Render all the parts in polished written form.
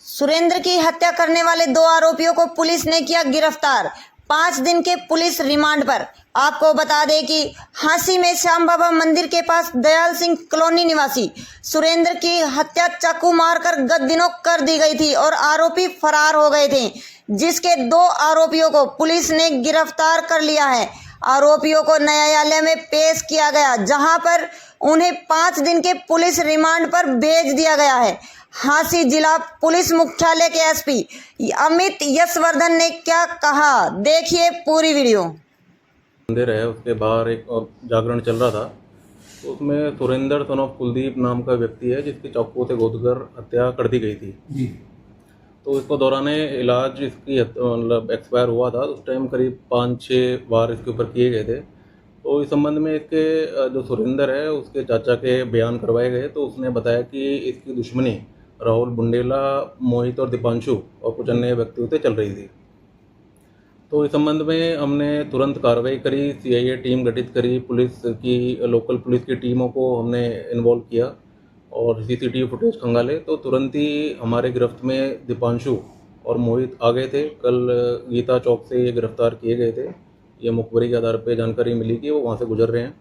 सुरेंद्र की हत्या करने वाले 2 आरोपियों को पुलिस ने किया गिरफ्तार। 5 दिन के पुलिस रिमांड पर। आपको बता दें कि हांसी में श्याम बाबा मंदिर के पास दयाल सिंह कॉलोनी निवासी सुरेंद्र की हत्या चाकू मारकर गत दिनों कर दी गई थी और आरोपी फरार हो गए थे, जिसके 2 आरोपियों को पुलिस ने गिरफ्तार कर लिया है। आरोपियों को न्यायालय में पेश किया गया, जहां पर उन्हें 5 दिन के पुलिस रिमांड पर भेज दिया गया है। हांसी जिला पुलिस मुख्यालय के एसपी अमित यशवर्धन ने क्या कहा, देखिए पूरी वीडियो। मंदिर है, उसके बाहर एक जागरण चल रहा था, तो उसमें सुरेंद्र सन ऑफ कुलदीप नाम का व्यक्ति है जिसकी चाकू से गोदकर हत्या कर दी गई थी जी। तो इसको दौराने इलाज इसकी मतलब एक्सपायर हुआ था, उस टाइम करीब 5-6 बार इसके ऊपर किए गए थे। तो इस संबंध में इसके जो सुरेंद्र है उसके चाचा के बयान करवाए गए, तो उसने बताया कि इसकी दुश्मनी राहुल बुंडेला, मोहित और दीपांशु और कुछ अन्य व्यक्तियों से चल रही थी। तो इस संबंध में हमने तुरंत कार्रवाई करी, सीआईए टीम गठित करी, पुलिस की लोकल पुलिस की टीमों को हमने इन्वॉल्व किया और सीसीटीवी फुटेज खंगाले, तो तुरंत ही हमारे गिरफ्त में दीपांशु और मोहित आ गए थे। कल गीता चौक से ये गिरफ्तार किए गए थे। ये मुखबरी के आधार पर जानकारी मिली कि वो वहाँ से गुजर रहे हैं,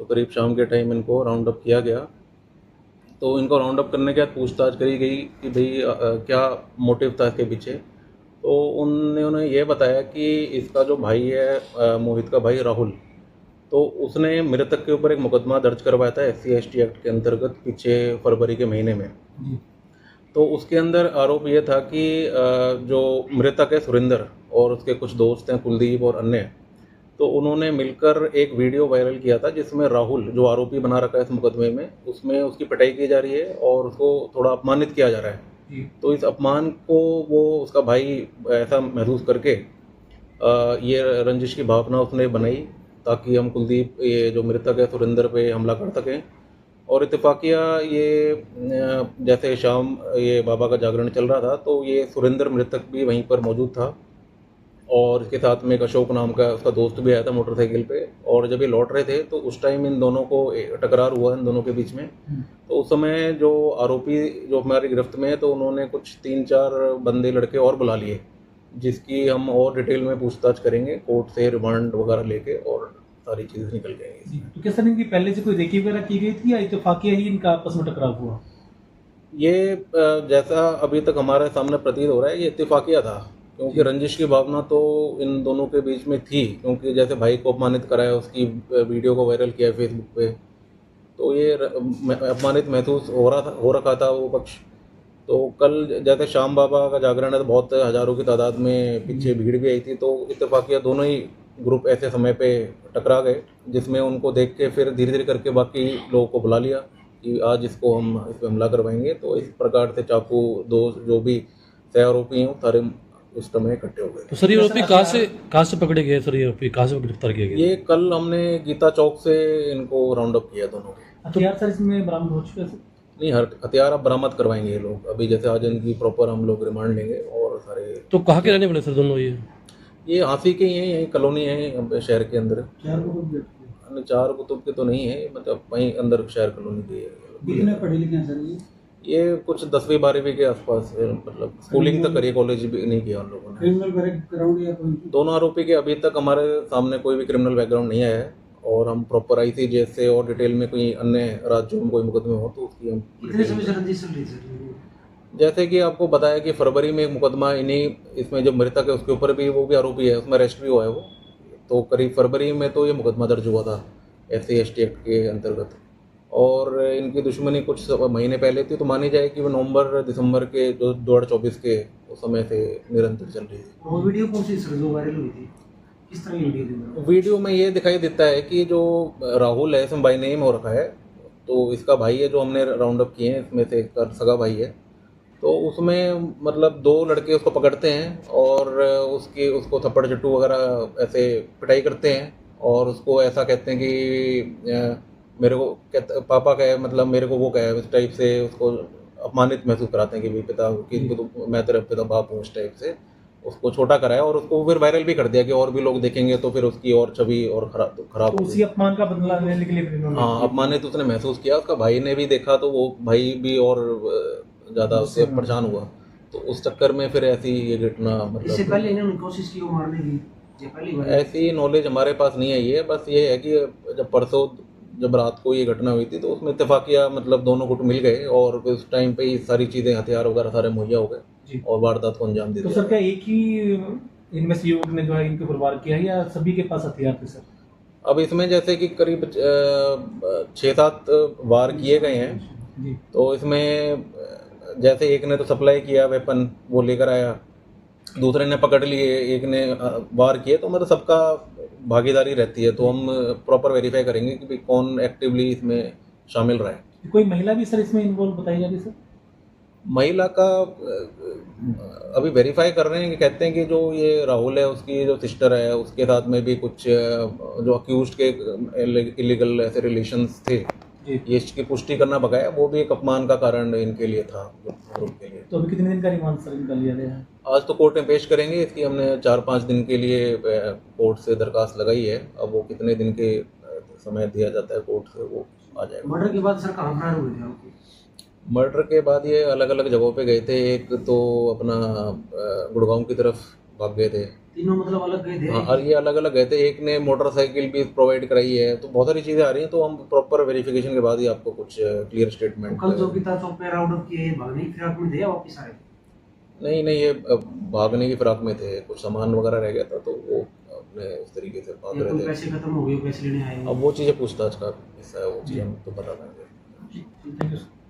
तो करीब शाम के टाइम इनको राउंड अप किया गया। तो इनको राउंड अप करने के बाद पूछताछ करी गई कि भाई क्या मोटिव था इसके पीछे। तो उन्होंने ये बताया कि इसका जो भाई है मोहित का भाई राहुल, तो उसने मृतक के ऊपर एक मुकदमा दर्ज करवाया था SC/ST एक्ट के अंतर्गत पीछे फरवरी के महीने में। तो उसके अंदर आरोप ये था कि जो मृतक है सुरेंद्र और उसके कुछ दोस्त हैं कुलदीप और अन्य, तो उन्होंने मिलकर एक वीडियो वायरल किया था जिसमें राहुल, जो आरोपी बना रखा है इस मुकदमे में, उसमें उसकी पिटाई की जा रही है और उसको थोड़ा अपमानित किया जा रहा है। तो इस अपमान को वो उसका भाई ऐसा महसूस करके ये रंजिश की भावना उसने बनाई ताकि हम कुलदीप, ये जो मृतक है सुरेंद्र पे हमला कर सकें। और इत्तेफाकिया ये जैसे शाम ये बाबा का जागरण चल रहा था, तो ये सुरेंद्र मृतक भी वहीं पर मौजूद था और इसके साथ में एक अशोक नाम का उसका दोस्त भी आया था मोटरसाइकिल पे। और जब ये लौट रहे थे तो उस टाइम इन दोनों को टकरार हुआ इन दोनों के बीच में। तो उस समय जो आरोपी जो हमारी गिरफ्त में है, तो उन्होंने कुछ 3-4 बंदे लड़के और बुला लिए, जिसकी हम और डिटेल में पूछताछ करेंगे कोर्ट से रिमांड वगैरह लेके, और सारी चीज़ें निकल जाएंगी। तो किस तरह की पहले से कोई रेकी वगैरह की गई थी या इत्तेफाकिया ही इनका आपस में टकराव हुआ? ये जैसा अभी तक हमारे सामने प्रतीत हो रहा है, ये इत्तेफाकिया था, क्योंकि रंजिश की भावना तो इन दोनों के बीच में थी, क्योंकि जैसे भाई को अपमानित कराया, उसकी वीडियो को वायरल किया फेसबुक पे, तो ये अपमानित महसूस हो रखा था वो पक्ष। तो कल जैसे श्याम बाबा का जागरण है, तो बहुत हज़ारों की तादाद में पीछे भीड़ भी आई थी, तो इत्तेफाकिया दोनों ही ग्रुप ऐसे समय पे टकरा गए, जिसमें उनको देख के फिर धीरे धीरे करके बाकी लोगों को बुला लिया कि आज इसको हम इस पर हमला करवाएंगे। तो इस प्रकार से चाकू दो जो भी सह आरोपी हैं सारे उस समय इकट्ठे हो गए। तो सर ये आरोपी कहाँ से पकड़े गए? सर ये आरोपी कहाँ से गिरफ्तार किए गए? ये कल हमने गीता चौक से इनको राउंड अप किया दोनों को। हथियार सर इसमें बरामद हो चुके हैं? नहीं, हर हथियार अब बरामद करवाएंगे ये लोग। अभी जैसे आज इनकी प्रॉपर हम लोग रिमांड लेंगे और सारे। तो कहाँ के रहने वाले सर दोनों? ये हांसी के ही हैं, यही कॉलोनी है शहर के अंदर। 4 कुतुब के तो नहीं है, मतलब वहीं अंदर शहर कॉलोनी के। कितने पढ़े लिखे हैं सर ये कुछ 10वीं 12वीं के आसपास, मतलब स्कूलिंग तक करी, कॉलेज भी नहीं किया उन लोगों ने। क्रिमिनल बैकग्राउंड या कोई? दोनों आरोपी के अभी तक हमारे सामने कोई भी क्रिमिनल बैकग्राउंड नहीं आया है, और हम प्रॉपर ICJ से और डिटेल में कोई अन्य राज्यों में कोई मुकदमे हो तो उसकी हम जैसे कि आपको बताया कि फरवरी में एक मुकदमा इन्हीं इसमें जो मृतक है उसके ऊपर भी, वो भी आरोपी है, उसमें अरेस्ट भी हुआ है वो। तो करीब फरवरी में तो ये मुकदमा दर्ज हुआ था SC/ST एक्ट के अंतर्गत, और इनकी दुश्मनी कुछ महीने पहले थी, तो मानी जाए कि वो नवंबर-दिसंबर के जो 2024 के उस समय से निरंतर चल रही थी। वो वीडियो कौन सी सर जो वायरल हुई थी? किस तरह की वीडियो थी? वीडियो में ये दिखाई देता है कि जो राहुल है, इसमें बाई नेम हो रखा है, तो इसका भाई है जो हमने राउंड अप किए हैं, इसमें से एक सगा भाई है। तो उसमें मतलब 2 लड़के उसको पकड़ते हैं और उसको थप्पड़ चट्टू वगैरह ऐसे पिटाई करते हैं, और उसको ऐसा कहते हैं कि मेरे को पापा कहे, मतलब मेरे को वो कहे, इस टाइप से उसको अपमानित महसूस कराते हैं कि भाई पिता की तो मैं तेरा पिता बाप हूँ, इस टाइप से उसको छोटा कराया। और उसको फिर वायरल भी कर दिया कि और भी लोग देखेंगे तो फिर उसकी और छवि और खराब तो उसी अपमान का बदला लेने के लिए हाँ, अपमानित उसने महसूस किया। उसका भाई ने भी देखा तो वो भाई भी और ज़्यादा उससे परेशान हुआ तो उस चक्कर में फिर ऐसी ये घटना इससे मतलब पहले इन्होंने कोशिश की वो मारने की, ये पहली बार ऐसी नॉलेज हमारे पास नहीं आई है। बस ये है कि जब परसों जब रात को ये घटना हुई थी तो उसमें इत्तेफाकिया मतलब दोनों गुट मिल गए और फिर उस टाइम पे ही सारी चीज़ें हथियार वगैरह सारे मुहैया हो जी। गए और वारदात को अंजाम दे तो दिया। सर क्या एक ही इनमें से युवक ने जो है इनके ऊपर वार किया है या सभी के पास हथियार थे सर? अब इसमें जैसे कि करीब 6-7 वार किए गए हैं। जी तो इसमें जैसे एक ने तो सप्लाई किया वेपन, वो लेकर आया, दूसरे ने पकड़ लिए, एक ने वार किए। तो मतलब सबका भागीदारी रहती है, तो हम प्रॉपर वेरीफाई करेंगे कि भाई कौन एक्टिवली इसमें शामिल रहा है। कोई महिला भी सर इसमें इन्वॉल्व बताई जा रही है सर? महिला का अभी वेरीफाई कर रहे हैं कि कहते हैं कि जो ये राहुल है उसकी जो सिस्टर है उसके साथ में भी कुछ जो अक्यूज्ड के इलीगल ऐसे रिलेशंस थे, जी। ये इसकी पुष्टि करना बकाया, वो भी एक अपमान का कारण इनके लिए था, ग्रुप के लिए। तो अभी कितने दिन का रिमांड सर इनका लिया गया है? आज तो कोर्ट में पेश करेंगे इसकी, हमने 4-5 दिन के लिए कोर्ट से दरखास्त लगाई है। अब वो कितने दिन के समय दिया जाता है कोर्ट से, वो आ जाएगा। मर्डर के बाद सर कहाँ फरार हुए थे आपके? मर्डर के बाद ये अलग अलग जगहों पे गए थे। एक तो अपना गुड़गांव की तरफ भाग गए थे। तीनों मतलब अलग गए थे? हाँ, और ये अलग अलग गए थे। एक ने मोटरसाइकिल भी प्रोवाइड कराई है। तो बहुत सारी चीज़ें आ रही हैं, तो हम प्रॉपर वेरिफिकेशन के बाद ही आपको कुछ क्लियर स्टेटमेंट। कल जो पिता चौक पे राउंड अप किए, भागने की फिराक में थे या वापस आए? नहीं, ये भागने की फिराक में थे, कुछ सामान वगैरह रह गया था तो वो अपने उस तरीके से भाग या रहे कोई थे। पैसे खत्म हो गए, पैसे लेने आए? अब वो चीज़ें पूछताछ का हिस्सा है, वो चीज़ हम तो बता देंगे। Thank you sir.